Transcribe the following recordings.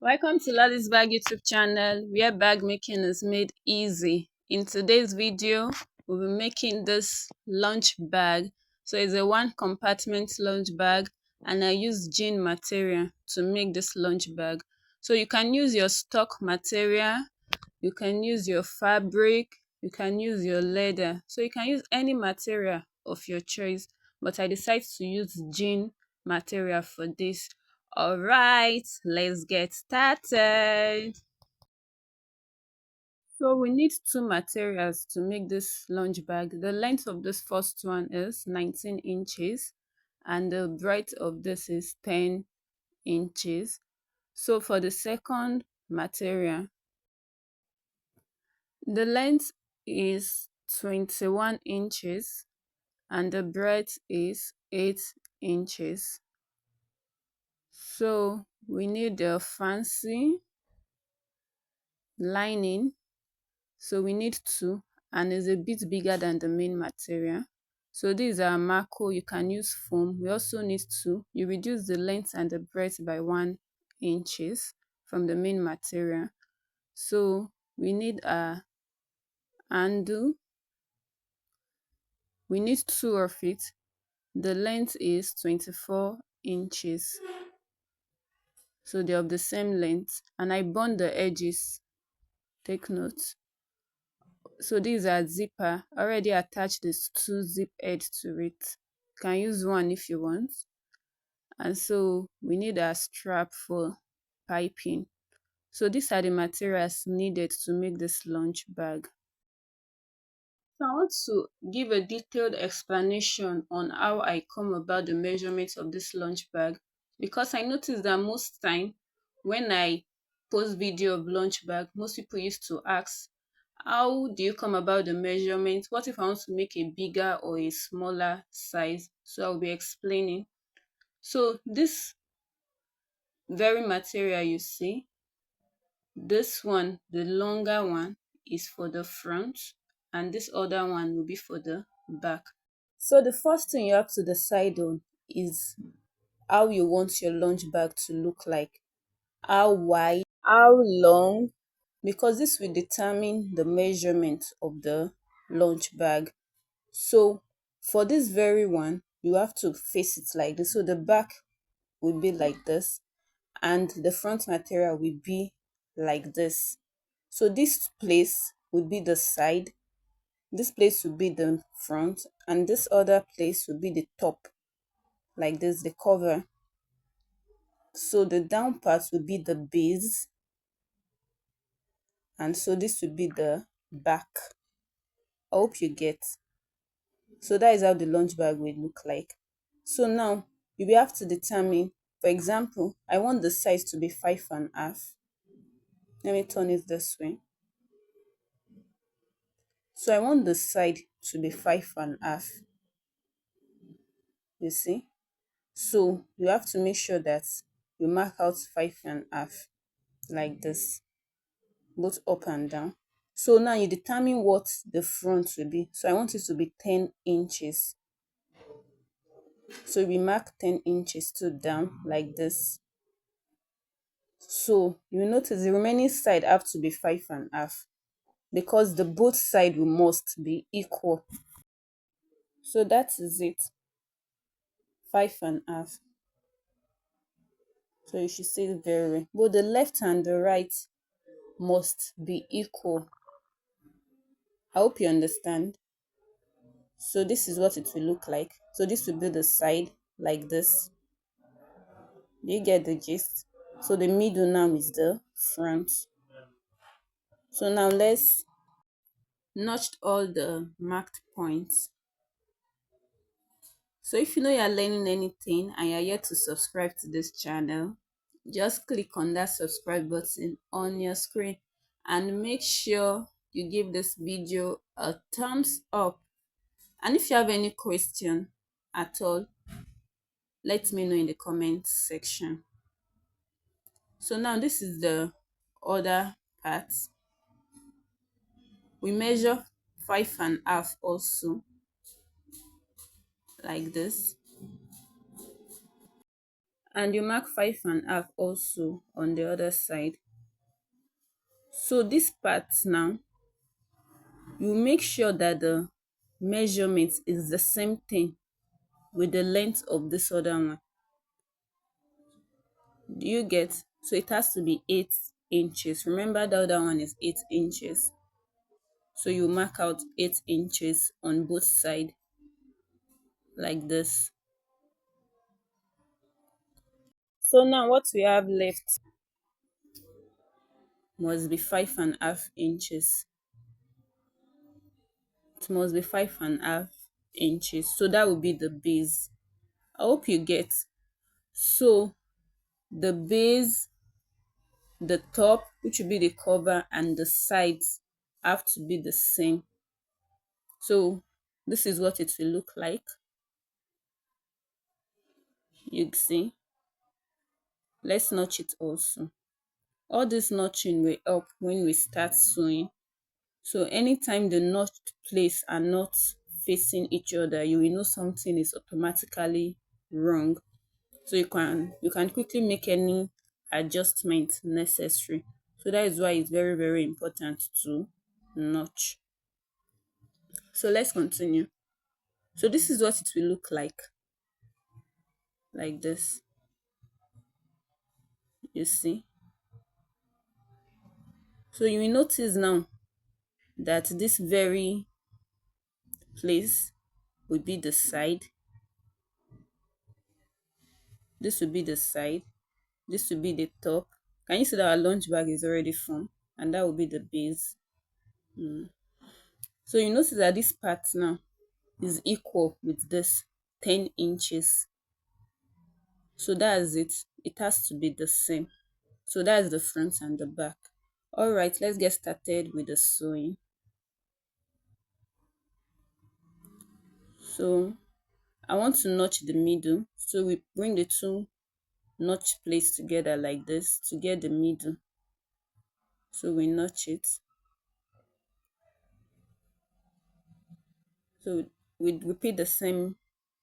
Welcome to Ladis Bag YouTube channel where bag making is made easy. In today's video, we'll be making this lunch bag. So it's a one compartment lunch bag and I use jean material to make this lunch bag. So you can use your stock material, you can use your fabric, you can use your leather. So you can use any material of your choice, but I decided to use jean material for this. All right, let's get started. So we need two materials to make this lunch bag. The length of this first one is 19 inches and the breadth of this is 10 inches. So for the second material, the length is 21 inches and the breadth is 8 inches. So we need the fancy lining. So we need two and it's a bit bigger than the main material. So these are Marco, you can use foam. We also need two. You reduce the length and the breadth by 1 inches from the main material. So we need a handle. We need two of it. The length is 24 inches. So they're of the same length. And I bond the edges. Take note. So these are zipper. I already attached these two zip ends to it. You can use one if you want. And so we need a strap for piping. So these are the materials needed to make this lunch bag. So I want to give a detailed explanation on how I come about the measurements of this lunch bag, because I noticed that most time when I post video of lunch bag, most people used to ask, how do you come about the measurement? What if I want to make a bigger or a smaller size? So I'll be explaining. So this very material you see, this one, the longer one, is for the front and this other one will be for the back. So the first thing you have to decide on is how you want your lunch bag to look like. How wide, how long, because this will determine the measurement of the lunch bag. So for this very one, you have to face it like this. So the back will be like this and the front material will be like this. So this place would be the side, this place would be the front, and this other place would be the top, like this, the cover. So the down part would be the base, and so this would be the back. I hope you get. So that is how the lunch bag will look like. So now you will have to determine, for example, I want the size to be 5.5. Let me turn it this way. So I want the side to be 5.5. You see? So you have to make sure that you mark out 5.5 like this, both up and down. So now you determine what the front will be. So I want it to be 10 inches. So we mark 10 inches to down like this. So you notice the remaining side have to be 5.5 because the both side will must be equal. So that is it. 5.5. So you should see it very well. Both the left and the right must be equal. I hope you understand. So this is what it will look like. So this will be the side like this. Do you get the gist? So the middle now is the front. So now let's notch all the marked points. So if you know you're learning anything and you're yet to subscribe to this channel, just click on that subscribe button on your screen and make sure you give this video a thumbs up. And if you have any question at all, let me know in the comment section. So now this is the other part. We measure 5.5 also, like this. and you mark 5.5 also on the other side. So this part now, you make sure that the measurement is the same thing with the length of this other one. Do you get? So it has to be 8 inches. Remember the other one is 8 inches. So you mark out 8 inches on both sides like this. So now what we have left must be 5.5 inches. It must be 5.5 inches. So that will be the base. I hope you get. So the base, the top, which will be the cover, and the sides have to be the same. So this is what it will look like. You see. Let's notch it also. All this notching will help when we start sewing. So anytime the notched place are not facing each other, you will know something is automatically wrong. So you can quickly make any adjustment necessary. So that is why it's very, very important to notch. So let's continue. So this is what it will look like this. You see. So you will notice now that this very place will be the side. This will be the side. This will be the top. Can you see that our lunch bag is already formed? And that will be the base. So you notice that this part now is equal with this 10 inches. So that's it. It has to be the same. So that's the front and the back. All right, let's get started with the sewing. So I want to notch the middle. So we bring the two notch plates together like this to get the middle. So we notch it. So we repeat the same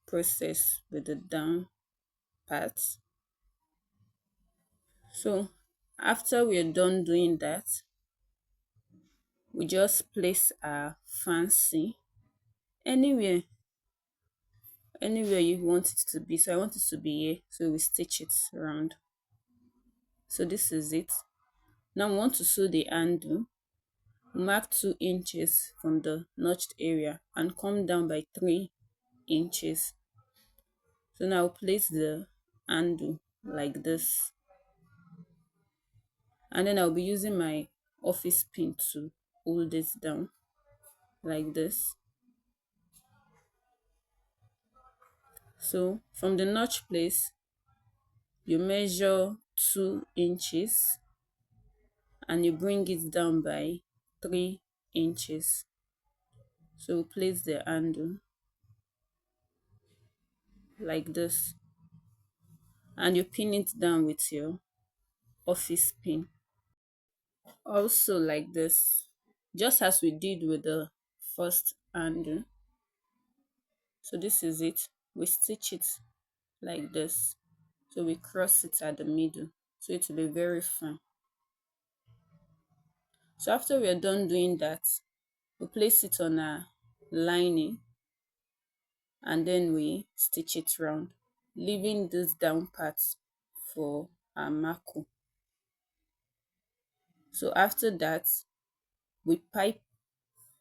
process with the down part. So after we're done doing that, we just place our fancy anywhere you want it to be. So I want it to be here, so we stitch it around. So this is it. Now we want to sew the handle. Mark 2 inches from the notched area and come down by 3 inches. So now I'll place the handle like this, and then I'll be using my office pin to hold this down like this. So from the notch place, you measure 2 inches and you bring it down by 3 inches. So we place the handle like this and you pin it down with your office pin. Also like this, just as we did with the first handle. So this is it. We stitch it like this. So we cross it at the middle. So it will be very fine. So after we are done doing that, we place it on our lining and then we stitch it round, leaving this down part for our marco. So after that, we pipe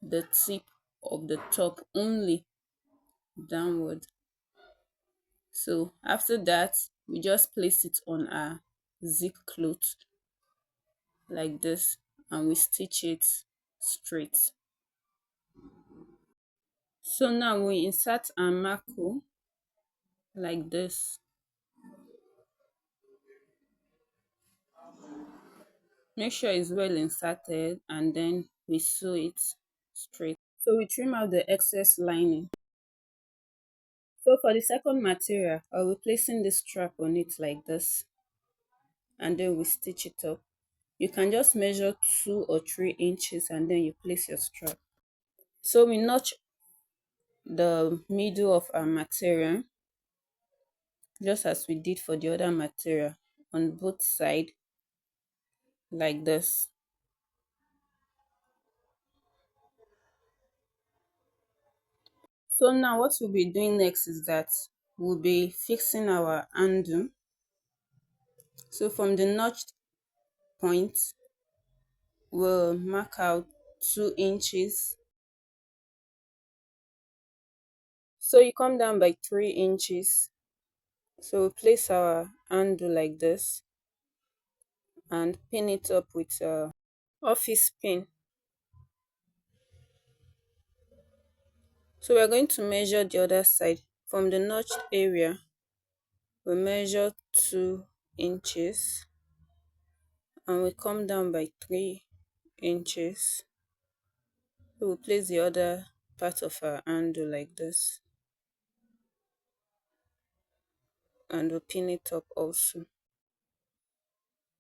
the tip of the top only downward. So after that, we just place it on our zip cloth like this and we stitch it straight. So now we insert our marco like this. Make sure it's well inserted and then we sew it straight. So we trim out the excess lining. So for the second material, I'll be placing this strap on it like this and then we stitch it up. You can just measure 2 or 3 inches and then you place your strap. So we notch the middle of our material just as we did for the other material, on both sides, like this. So now what we'll be doing next is that we'll be fixing our handle. So from the notched point, we'll mark out 2 inches. So you come down by 3 inches. So we'll place our handle like this and pin it up with a office pin. So we're going to measure the other side. From the notched area, we measure 2 inches and we come down by 3 inches. So we'll place the other part of our handle like this and we'll pin it up also.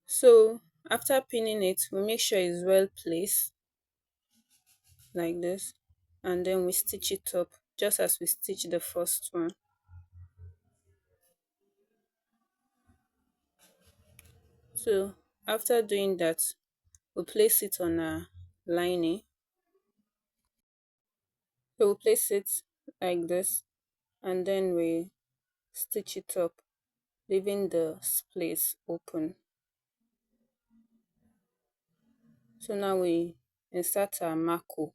So after pinning it, we make sure it's well placed like this, and then we stitch it up just as we stitched the first one. So after doing that, we'll place it on our lining. So we'll place it like this and then we stitch it up, leaving the place open. So now we insert our marco.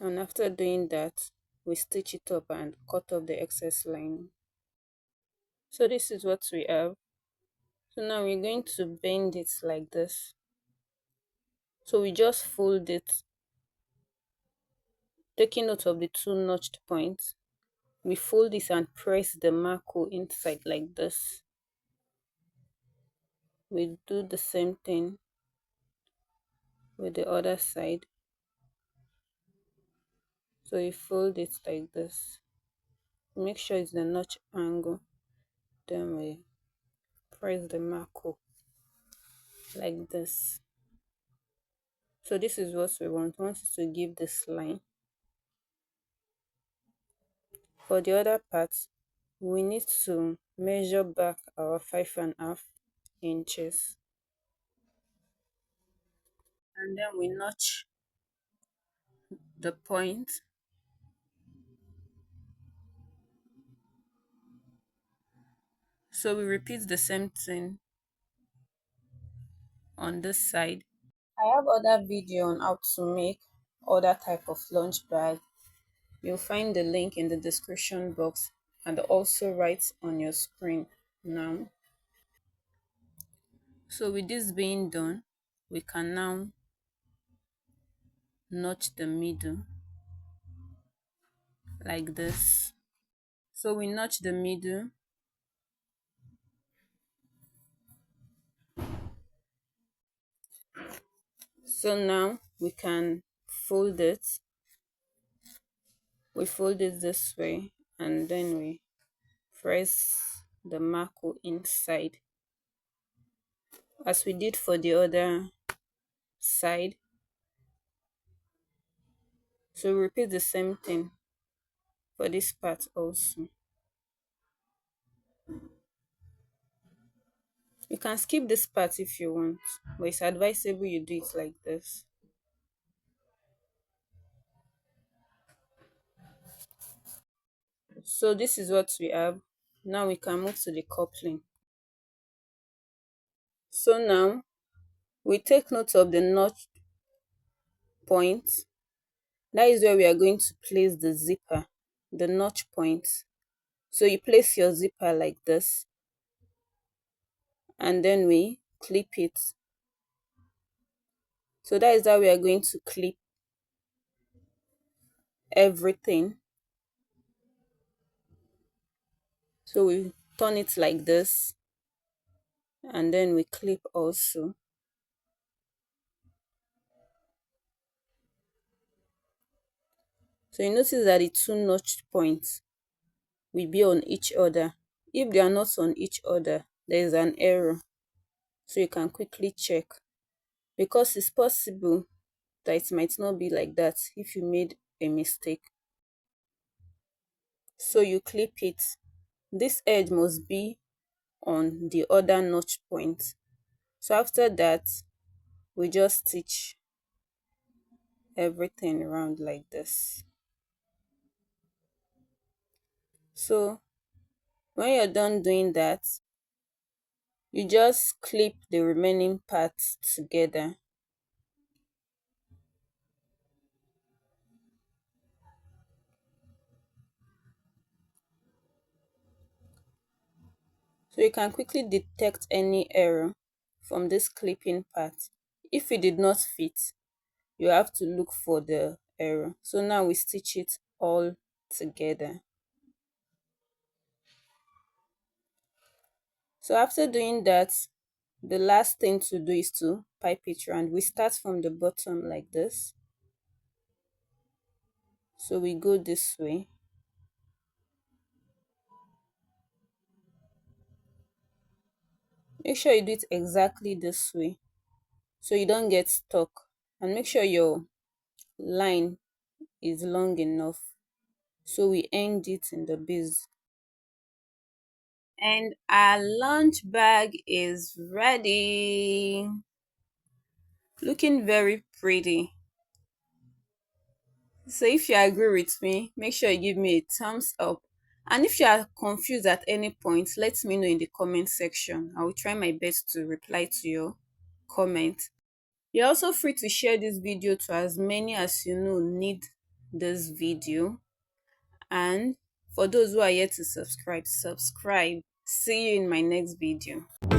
And after doing that, we stitch it up and cut off the excess lining. So this is what we have. So now we're going to bend it like this. So we just fold it, taking note of the 2 notched points. We fold this and press the marco inside like this. We do the same thing with the other side. So you fold it like this. Make sure it's the notch angle. Then we press the marco like this. So this is what we want. We want it to give this line. For the other part, we need to measure back our 5.5 inches. And then we notch the point. So we repeat the same thing on this side. I have other video on how to make other type of lunch bag. You'll find the link in the description box and also right on your screen now. So with this being done, we can now notch the middle like this. So we notch the middle. So now we can fold it. We fold it this way and then we press the marco inside as we did for the other side. So we repeat the same thing for this part also. You can skip this part if you want, but it's advisable you do it like this. So this is what we have. Now we can move to the coupling. So now we take note of the notch point. That is where we are going to place the zipper, the notch point. So you place your zipper like this and then we clip it. So that is how we are going to clip everything. So we turn it like this and then we clip also. So you notice that the 2 notched points will be on each other. If they are not on each other, there is an error. So you can quickly check, because it's possible that it might not be like that if you made a mistake. So you clip it. This edge must be on the other notch point. So after that, we just stitch everything around like this. So when you're done doing that, you just clip the remaining parts together. So you can quickly detect any error from this clipping part. If it did not fit, you have to look for the error. So now we stitch it all together. So after doing that, the last thing to do is to pipe it round. We start from the bottom like this. So we go this way. Make sure you do it exactly this way so you don't get stuck, and make sure your line is long enough. So we end it in the base. And our lunch bag is ready. Looking very pretty. So if you agree with me, make sure you give me a thumbs up. And if you are confused at any point, let me know in the comment section. I will try my best to reply to your comment. You're also free to share this video to as many as you know need this video. And for those who are yet to subscribe, subscribe. See you in my next video.